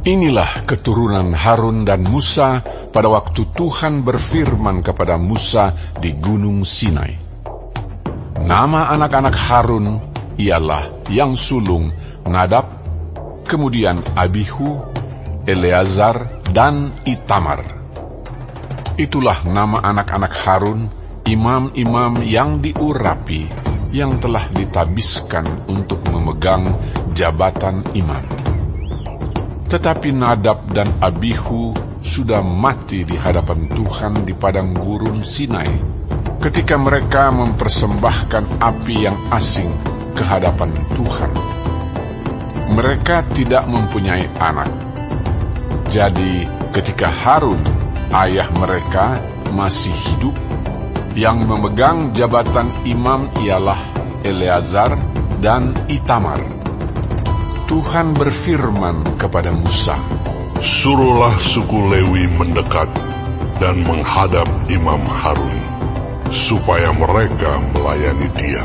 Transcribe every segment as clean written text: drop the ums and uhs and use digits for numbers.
Inilah keturunan Harun dan Musa pada waktu Tuhan berfirman kepada Musa di Gunung Sinai. Nama anak-anak Harun ialah yang sulung Nadab, kemudian Abihu, Eleazar, dan Itamar. Itulah nama anak-anak Harun, imam-imam yang diurapi, yang telah ditabiskan untuk memegang jabatan imam. Tetapi Nadab dan Abihu sudah mati di hadapan Tuhan di padang gurun Sinai, ketika mereka mempersembahkan api yang asing ke hadapan Tuhan. Mereka tidak mempunyai anak. Jadi ketika Harun, ayah mereka, masih hidup, yang memegang jabatan imam ialah Eleazar dan Itamar. Tuhan berfirman kepada Musa, "Suruhlah suku Lewi mendekat dan menghadap Imam Harun, supaya mereka melayani dia.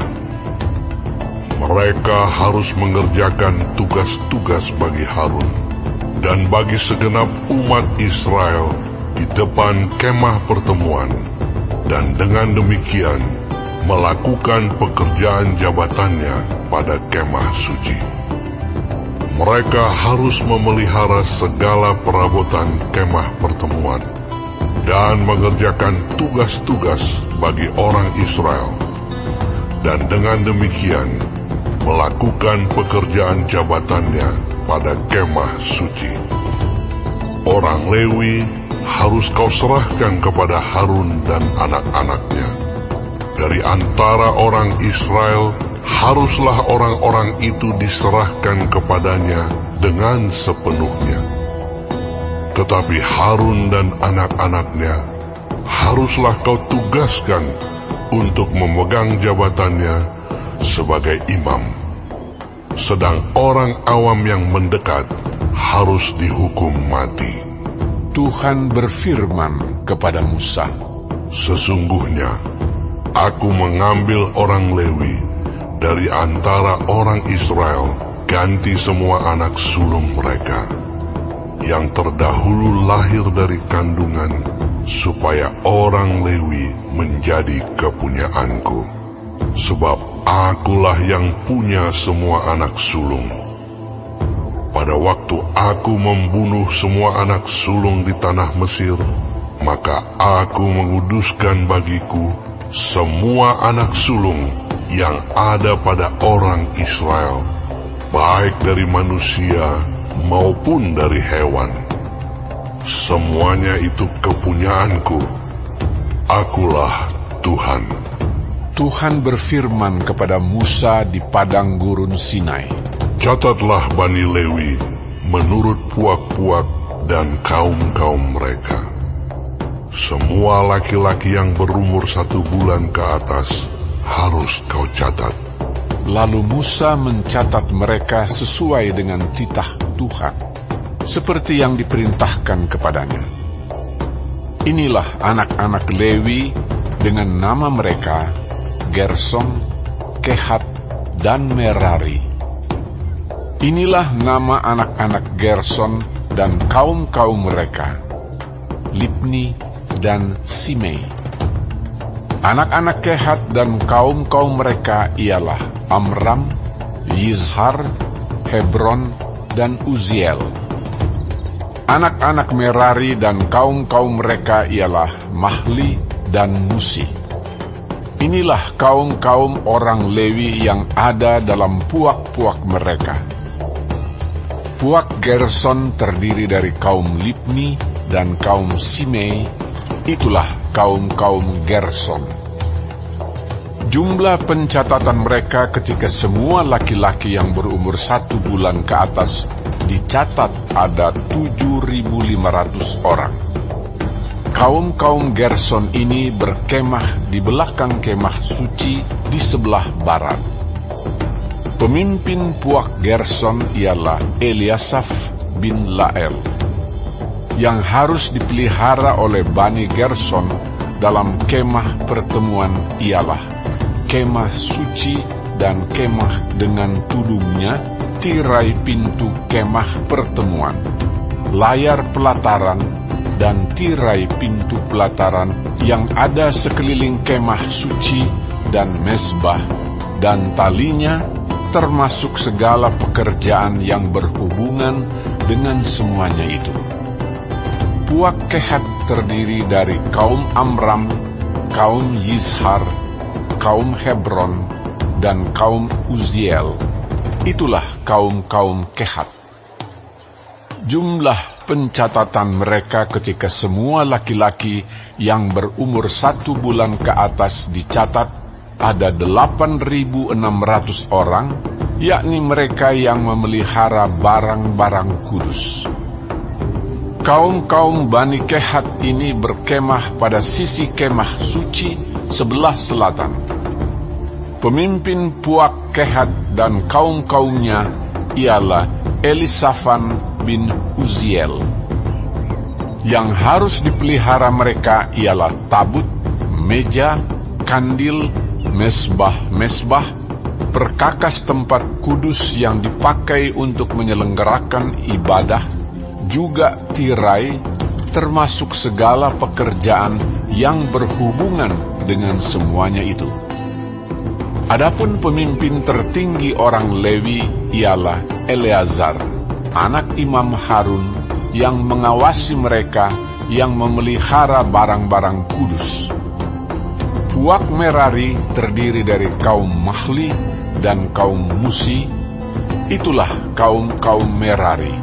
Mereka harus mengerjakan tugas-tugas bagi Harun dan bagi segenap umat Israel di depan kemah pertemuan, dan dengan demikian melakukan pekerjaan jabatannya pada kemah suci. Mereka harus memelihara segala perabotan kemah pertemuan dan mengerjakan tugas-tugas bagi orang Israel, dan dengan demikian melakukan pekerjaan jabatannya pada kemah suci. Orang Lewi harus kau serahkan kepada Harun dan anak-anaknya. Dari antara orang Israel, haruslah orang-orang itu diserahkan kepadanya dengan sepenuhnya. Tetapi Harun dan anak-anaknya haruslah kau tugaskan untuk memegang jabatannya sebagai imam. Sedang orang awam yang mendekat harus dihukum mati." Tuhan berfirman kepada Musa, "Sesungguhnya aku mengambil orang Lewi dari antara orang Israel, ganti semua anak sulung mereka, yang terdahulu lahir dari kandungan, supaya orang Lewi menjadi kepunyaanku. Sebab akulah yang punya semua anak sulung. Pada waktu aku membunuh semua anak sulung di tanah Mesir, maka aku menguduskan bagiku semua anak sulung yang ada pada orang Israel, baik dari manusia maupun dari hewan. Semuanya itu kepunyaanku. Akulah Tuhan." Tuhan berfirman kepada Musa di padang gurun Sinai, "Catatlah Bani Lewi menurut puak-puak dan kaum-kaum mereka. Semua laki-laki yang berumur 1 bulan ke atas harus kau catat." Lalu Musa mencatat mereka sesuai dengan titah Tuhan, seperti yang diperintahkan kepadanya. Inilah anak-anak Lewi dengan nama mereka: Gerson, Kehat, dan Merari. Inilah nama anak-anak Gerson dan kaum-kaum mereka: Libni dan Simei. Anak-anak Kehat dan kaum-kaum mereka ialah Amram, Yizhar, Hebron, dan Uziel. Anak-anak Merari dan kaum-kaum mereka ialah Mahli dan Musi. Inilah kaum-kaum orang Lewi yang ada dalam puak-puak mereka. Puak Gerson terdiri dari kaum Libni dan kaum Simei. Itulah kaum-kaum Gerson. Jumlah pencatatan mereka ketika semua laki-laki yang berumur 1 bulan ke atas dicatat ada 7.500 orang. Kaum-kaum Gerson ini berkemah di belakang kemah suci di sebelah barat. Pemimpin puak Gerson ialah Eliasaf bin Lael, yang harus dipelihara oleh Bani Gerson dalam kemah pertemuan ialah kemah suci dan kemah dengan tudungnya, tirai pintu kemah pertemuan. layar pelataran, dan tirai pintu pelataran yang ada sekeliling kemah suci dan mezbah, dan talinya, termasuk segala pekerjaan yang berhubungan dengan semuanya itu. Puak Kehat terdiri dari kaum Amram, kaum Yizhar, kaum Hebron, dan kaum Uziel. Itulah kaum-kaum Kehat. Jumlah pencatatan mereka ketika semua laki-laki yang berumur 1 bulan ke atas dicatat ada 8.600 orang, yakni mereka yang memelihara barang-barang kudus. Kaum-kaum Bani Kehat ini berkemah pada sisi kemah suci sebelah selatan. Pemimpin Puak Kehat dan kaum-kaumnya ialah Elisafan bin Uziel. Yang harus dipelihara mereka ialah tabut, meja, kandil, mesbah, perkakas tempat kudus yang dipakai untuk menyelenggarakan ibadah, juga tirai, termasuk segala pekerjaan yang berhubungan dengan semuanya itu. Adapun pemimpin tertinggi orang Lewi ialah Eleazar, anak Imam Harun, yang mengawasi mereka yang memelihara barang-barang kudus. Puak Merari terdiri dari kaum Mahli dan kaum Musi. Itulah kaum-kaum Merari.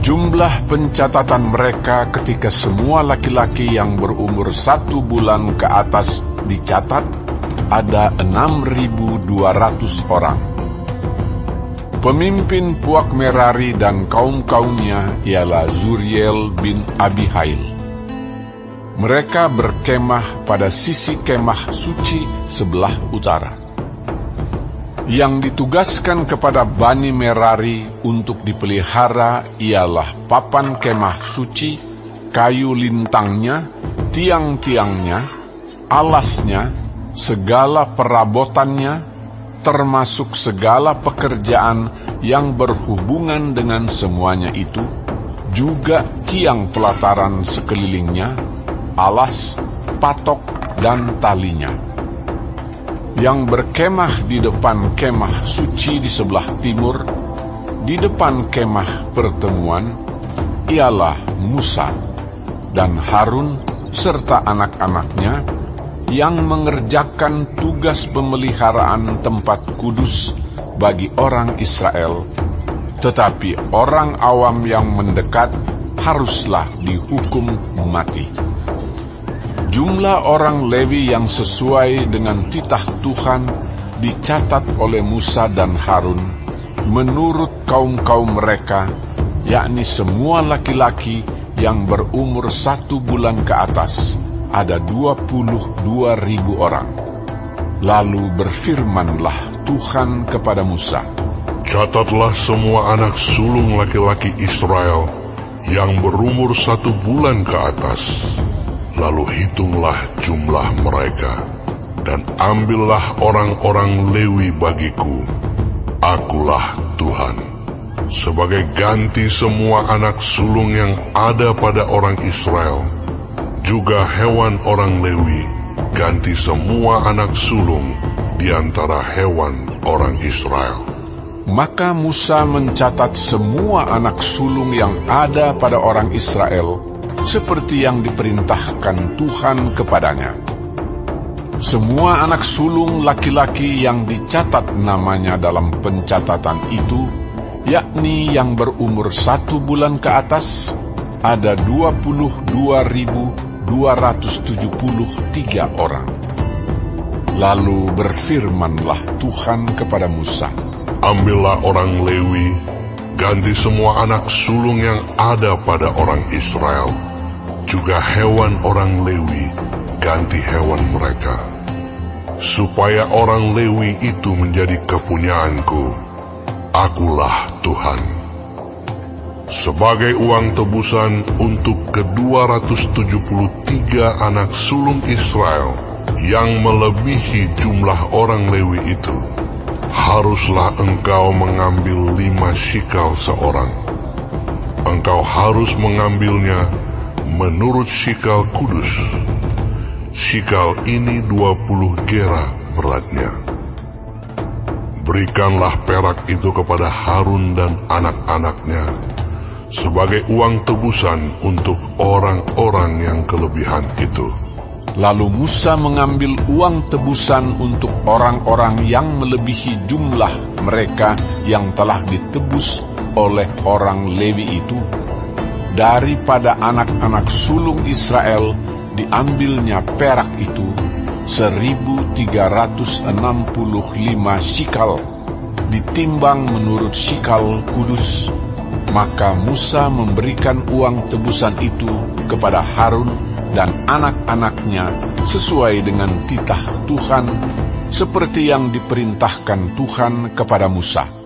Jumlah pencatatan mereka ketika semua laki-laki yang berumur 1 bulan ke atas dicatat ada 6.200 orang. Pemimpin Puak Merari dan kaum-kaumnya ialah Zuriel bin Abihail. Mereka berkemah pada sisi kemah suci sebelah utara. Yang ditugaskan kepada Bani Merari untuk dipelihara ialah papan kemah suci, kayu lintangnya, tiang-tiangnya, alasnya, segala perabotannya, termasuk segala pekerjaan yang berhubungan dengan semuanya itu, juga tiang pelataran sekelilingnya, alas, patok, dan talinya. Yang berkemah di depan kemah suci di sebelah timur, di depan kemah pertemuan, ialah Musa dan Harun serta anak-anaknya yang mengerjakan tugas pemeliharaan tempat kudus bagi orang Israel, tetapi orang awam yang mendekat haruslah dihukum mati. Jumlah orang Lewi yang sesuai dengan titah Tuhan dicatat oleh Musa dan Harun menurut kaum-kaum mereka, yakni semua laki-laki yang berumur 1 bulan ke atas, ada 22.000 orang. Lalu berfirmanlah Tuhan kepada Musa, "Catatlah semua anak sulung laki-laki Israel yang berumur 1 bulan ke atas. Lalu hitunglah jumlah mereka, dan ambillah orang-orang Lewi bagiku. Akulah Tuhan. Sebagai ganti semua anak sulung yang ada pada orang Israel, juga hewan orang Lewi, ganti semua anak sulung di antara hewan orang Israel." Maka Musa mencatat semua anak sulung yang ada pada orang Israel, seperti yang diperintahkan Tuhan kepadanya. Semua anak sulung laki-laki yang dicatat namanya dalam pencatatan itu, yakni yang berumur 1 bulan ke atas, ada 22.273 orang. Lalu berfirmanlah Tuhan kepada Musa, "Ambillah orang Lewi, ganti semua anak sulung yang ada pada orang Israel, juga hewan orang Lewi, ganti hewan mereka, supaya orang Lewi itu menjadi kepunyaanku. Akulah Tuhan. Sebagai uang tebusan untuk ke-273 anak sulung Israel yang melebihi jumlah orang Lewi itu, haruslah engkau mengambil 5 shikal seorang. engkau harus mengambilnya menurut shikal kudus. Shikal ini 20 gera beratnya. Berikanlah perak itu kepada Harun dan anak-anaknya sebagai uang tebusan untuk orang-orang yang kelebihan itu. Lalu Musa mengambil uang tebusan untuk orang-orang yang melebihi jumlah mereka yang telah ditebus oleh orang Lewi itu. Daripada anak-anak sulung Israel diambilnya perak itu 1.365 shikal, ditimbang menurut shikal kudus. Maka Musa memberikan uang tebusan itu kepada Harun dan anak-anaknya sesuai dengan titah Tuhan, seperti yang diperintahkan Tuhan kepada Musa.